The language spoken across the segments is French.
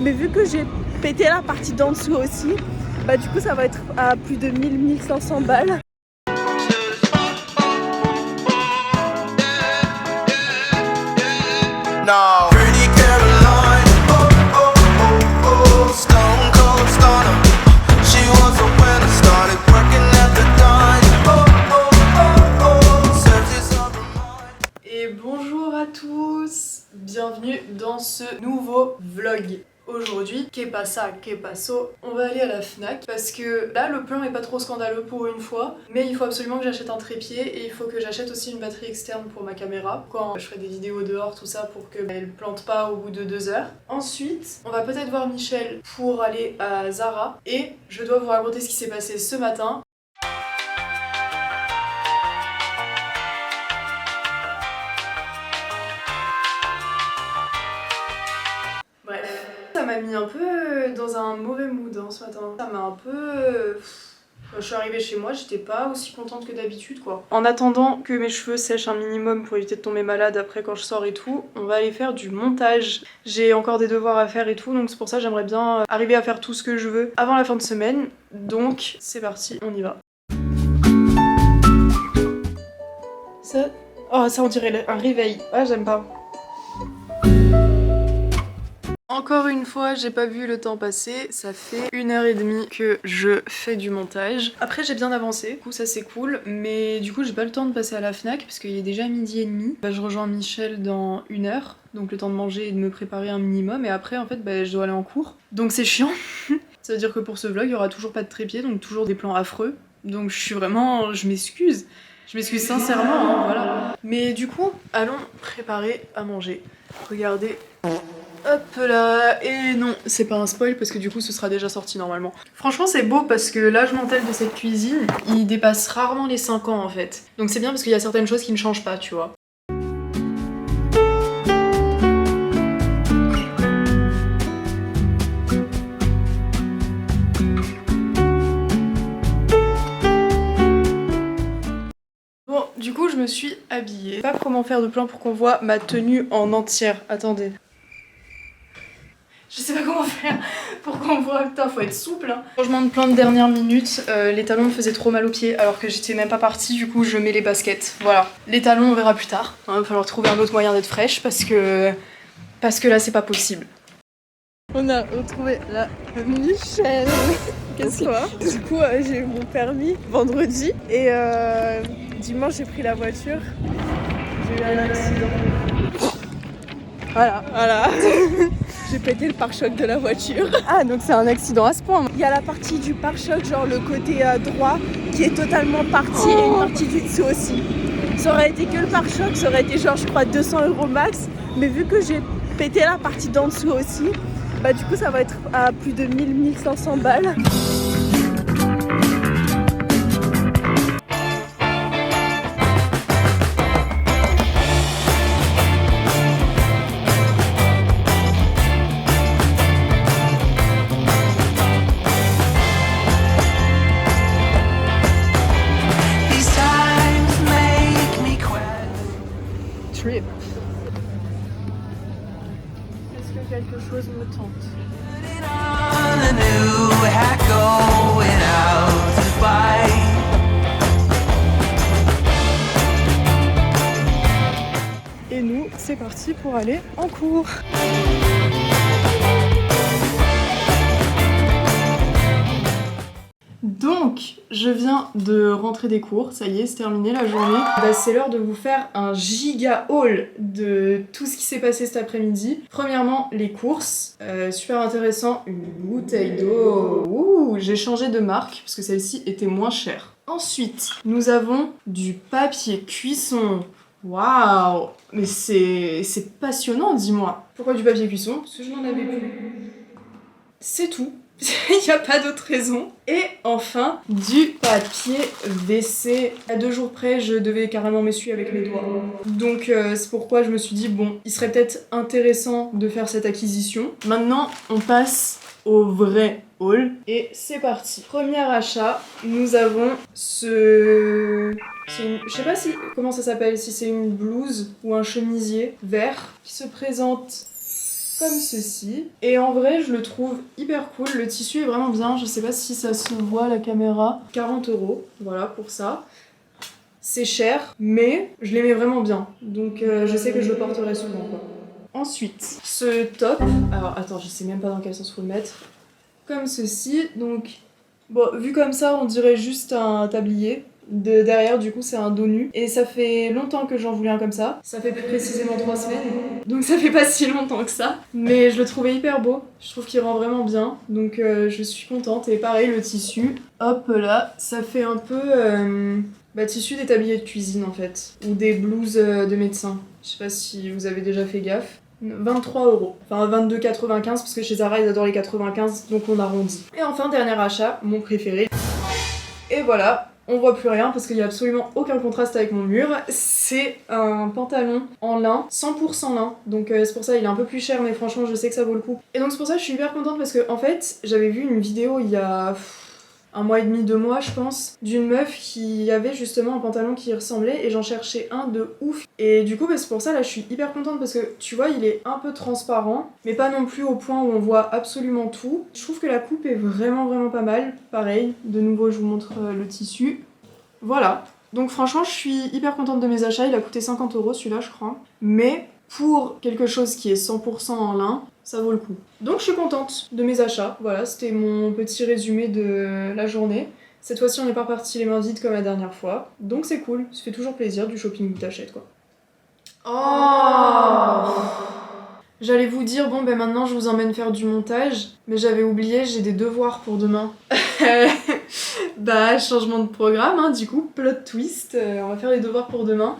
Mais vu que j'ai pété la partie d'en dessous aussi, bah du coup ça va être à plus de 1000-1500 balles. No. Pretty Caroline, oh, oh, oh, oh. Stone cold stunner. She was a winner, started working at the dime. Oh, oh, oh, oh. Searches of her mind. Et bonjour à tous, bienvenue dans ce nouveau vlog. Aujourd'hui, que pasa, que paso, on va aller à la Fnac parce que là le plan est pas trop scandaleux pour une fois, mais il faut absolument que j'achète un trépied et il faut que j'achète aussi une batterie externe pour ma caméra quand je ferai des vidéos dehors, tout ça, pour qu'elle plante pas au bout de 2 heures. Ensuite, on va peut-être voir Michel pour aller à Zara et je dois vous raconter ce qui s'est passé ce matin. Ça m'a mis un peu dans un mauvais mood hein, ce matin. Ça m'a un peu... Quand je suis arrivée chez moi, j'étais pas aussi contente que d'habitude quoi. En attendant que mes cheveux sèchent un minimum pour éviter de tomber malade après quand je sors et tout, on va aller faire du montage. J'ai encore des devoirs à faire et tout, donc c'est pour ça que j'aimerais bien arriver à faire tout ce que je veux avant la fin de semaine. Donc c'est parti, on y va. Ça... Oh ça on dirait un réveil. Ah j'aime pas. Encore une fois, j'ai pas vu le temps passer, ça fait 1h30 que je fais du montage. Après j'ai bien avancé, du coup ça c'est cool, mais du coup j'ai pas le temps de passer à la Fnac parce qu'il est déjà 12h30. Bah, je rejoins Michel dans 1 heure, donc le temps de manger et de me préparer un minimum, et après en fait bah, je dois aller en cours. Donc c'est chiant, ça veut dire que pour ce vlog il y aura toujours pas de trépied, donc toujours des plans affreux. Donc je suis vraiment... je m'excuse. Je m'excuse sincèrement, hein, voilà. Mais du coup, allons préparer à manger. Regardez... Hop là, et non, c'est pas un spoil parce que du coup ce sera déjà sorti normalement. Franchement c'est beau parce que l'âge mental de cette cuisine, il dépasse rarement les 5 ans en fait. Donc c'est bien parce qu'il y a certaines choses qui ne changent pas, tu vois. Bon, du coup je me suis habillée. Je sais pas comment faire de plan pour qu'on voit ma tenue en entière. Attendez. Je sais pas comment faire pour qu'on voit, putain faut être souple hein. Changement de plan de dernière minute, les talons me faisaient trop mal aux pieds alors que j'étais même pas partie, du coup je mets les baskets, voilà. Les talons on verra plus tard, hein, il va falloir trouver un autre moyen d'être fraîche parce que là c'est pas possible. On a retrouvé la Michel. Qu'est-ce que du coup j'ai eu mon permis vendredi et dimanche j'ai pris la voiture. J'ai eu un accident. Voilà. J'ai pété le pare-choc de la voiture. Ah donc c'est un accident à ce point. Il y a la partie du pare-choc, genre le côté droit, qui est totalement parti et une partie du dessous aussi. Ça aurait été que le pare-choc, ça aurait été genre je crois 200 € max. Mais vu que j'ai pété la partie d'en dessous aussi, bah du coup ça va être à plus de 1000-1500 balles. These times make me quit. Trip. Est-ce que quelque chose me tente? On a new hat going out to buy. Et nous, c'est parti pour aller en cours. Donc, je viens de rentrer des cours, ça y est, c'est terminé la journée. Bah, c'est l'heure de vous faire un giga haul de tout ce qui s'est passé cet après-midi. Premièrement, les courses, super intéressant, une bouteille d'eau. Ouh, j'ai changé de marque parce que celle-ci était moins chère. Ensuite, nous avons du papier cuisson. Waouh, mais c'est passionnant, dis-moi. Pourquoi du papier cuisson? Parce que je n'en avais plus. C'est tout. Il n'y a pas d'autre raison. Et enfin, du papier WC. À 2 jours près, je devais carrément m'essuyer avec mes doigts. Donc c'est pourquoi je me suis dit, bon, il serait peut-être intéressant de faire cette acquisition. Maintenant, on passe au vrai haul. Et c'est parti. Premier achat, nous avons ce... je sais pas si comment ça s'appelle, si c'est une blouse ou un chemisier vert qui se présente comme ceci. Et en vrai, je le trouve hyper cool. Le tissu est vraiment bien. Je sais pas si ça se voit à la caméra. 40 €, voilà pour ça. C'est cher, mais je l'aimais vraiment bien. Donc je sais que je le porterai souvent, quoi. Ensuite, ce top. Alors attends, je sais même pas dans quel sens faut le mettre. Comme ceci. Donc, bon, vu comme ça, on dirait juste un tablier. Derrière, du coup, c'est un dos nu. Et ça fait longtemps que j'en voulais un comme ça. Ça fait plus précisément 3 semaines. Donc ça fait pas si longtemps que ça. Mais je le trouvais hyper beau. Je trouve qu'il rend vraiment bien. Donc je suis contente. Et pareil, le tissu. Hop là, ça fait un peu... tissu des tabliers de cuisine en fait. Ou des blouses de médecin. Je sais pas si vous avez déjà fait gaffe. 23 €. Enfin 22,95 parce que chez Zara ils adorent les 95 donc on arrondit. Et enfin dernier achat, mon préféré. Et voilà, on voit plus rien parce qu'il y a absolument aucun contraste avec mon mur. C'est un pantalon en lin, 100% lin. Donc c'est pour ça il est un peu plus cher mais franchement je sais que ça vaut le coup. Et donc c'est pour ça que je suis hyper contente parce que en fait j'avais vu une vidéo il y a... 1 mois et demi, 2 mois je pense, d'une meuf qui avait justement un pantalon qui y ressemblait et j'en cherchais un de ouf. Et du coup c'est pour ça là je suis hyper contente parce que tu vois il est un peu transparent mais pas non plus au point où on voit absolument tout. Je trouve que la coupe est vraiment pas mal. Pareil, de nouveau je vous montre le tissu. Voilà. Donc franchement je suis hyper contente de mes achats, il a coûté 50 € celui-là je crois. Mais pour quelque chose qui est 100% en lin, ça vaut le coup. Donc je suis contente de mes achats. Voilà, c'était mon petit résumé de la journée. Cette fois-ci, on n'est pas reparti les mains vides comme la dernière fois. Donc c'est cool, ça fait toujours plaisir du shopping que t'achètes quoi. Oh, j'allais vous dire, bon ben maintenant je vous emmène faire du montage, mais j'avais oublié, j'ai des devoirs pour demain. Changement de programme, hein, du coup, plot twist, on va faire les devoirs pour demain.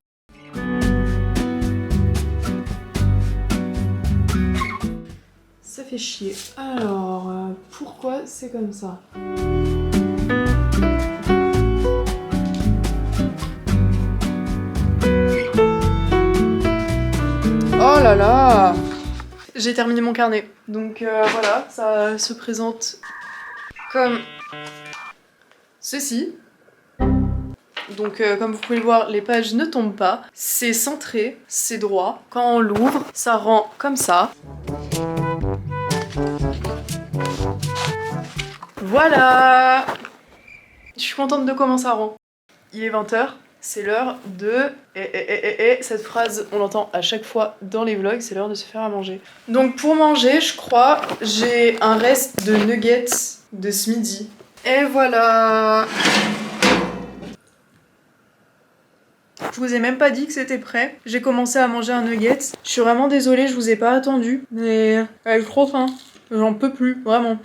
Ça fait chier. Alors, pourquoi c'est comme ça? Oh là là! J'ai terminé mon carnet. Donc voilà, ça se présente comme ceci. Donc comme vous pouvez le voir, les pages ne tombent pas. C'est centré, c'est droit. Quand on l'ouvre, ça rend comme ça. Voilà! Je suis contente de comment ça rend. Il est 20 h, c'est l'heure de... Cette phrase, on l'entend à chaque fois dans les vlogs, c'est l'heure de se faire à manger. Donc pour manger, je crois, j'ai un reste de nuggets de ce midi. Et voilà! Je vous ai même pas dit que c'était prêt. J'ai commencé à manger un nugget. Je suis vraiment désolée, je vous ai pas attendu. Mais j'ai trop faim. J'en peux plus, vraiment.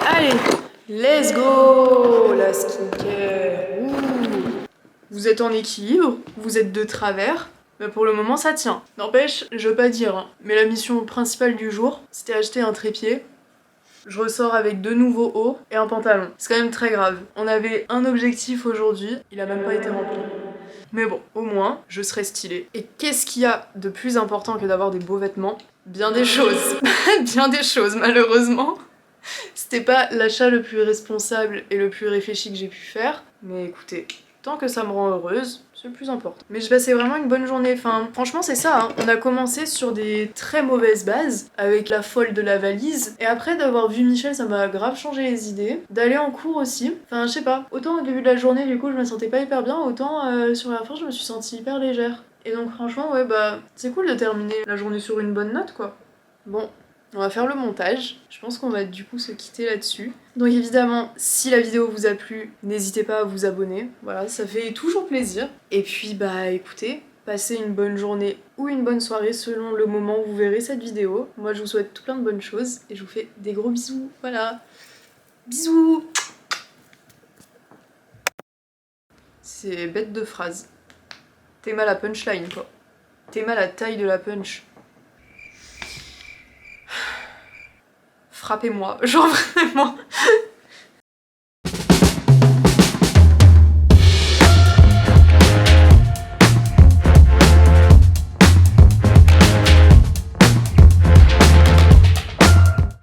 Allez, let's go! La skincare. Ouh. Vous êtes en équilibre, vous êtes de travers. Mais pour le moment ça tient. N'empêche, je veux pas dire, hein, mais la mission principale du jour, c'était acheter un trépied. Je ressors avec 2 nouveaux hauts et un pantalon. C'est quand même très grave. On avait un objectif aujourd'hui, il a même pas été rempli. Mais bon, au moins, je serai stylée. Et qu'est-ce qu'il y a de plus important que d'avoir des beaux vêtements? Bien des choses. Bien des choses, malheureusement. C'était pas l'achat le plus responsable et le plus réfléchi que j'ai pu faire. Mais écoutez, tant que ça me rend heureuse, c'est le plus important. Mais je passais vraiment une bonne journée, enfin franchement c'est ça, hein. On a commencé sur des très mauvaises bases, avec la folle de la valise, et après d'avoir vu Michel ça m'a grave changé les idées, d'aller en cours aussi, enfin je sais pas, autant au début de la journée du coup je me sentais pas hyper bien, autant sur la fin je me suis sentie hyper légère. Et donc franchement ouais c'est cool de terminer la journée sur une bonne note quoi. Bon, on va faire le montage, je pense qu'on va du coup se quitter là-dessus. Donc évidemment, si la vidéo vous a plu, n'hésitez pas à vous abonner, voilà, ça fait toujours plaisir. Et puis écoutez, passez une bonne journée ou une bonne soirée selon le moment où vous verrez cette vidéo. Moi je vous souhaite tout plein de bonnes choses et je vous fais des gros bisous, voilà. Bisous! C'est bête de phrase. T'es mal à punchline quoi. T'es mal à taille de la punch. Frappez-moi, genre vraiment.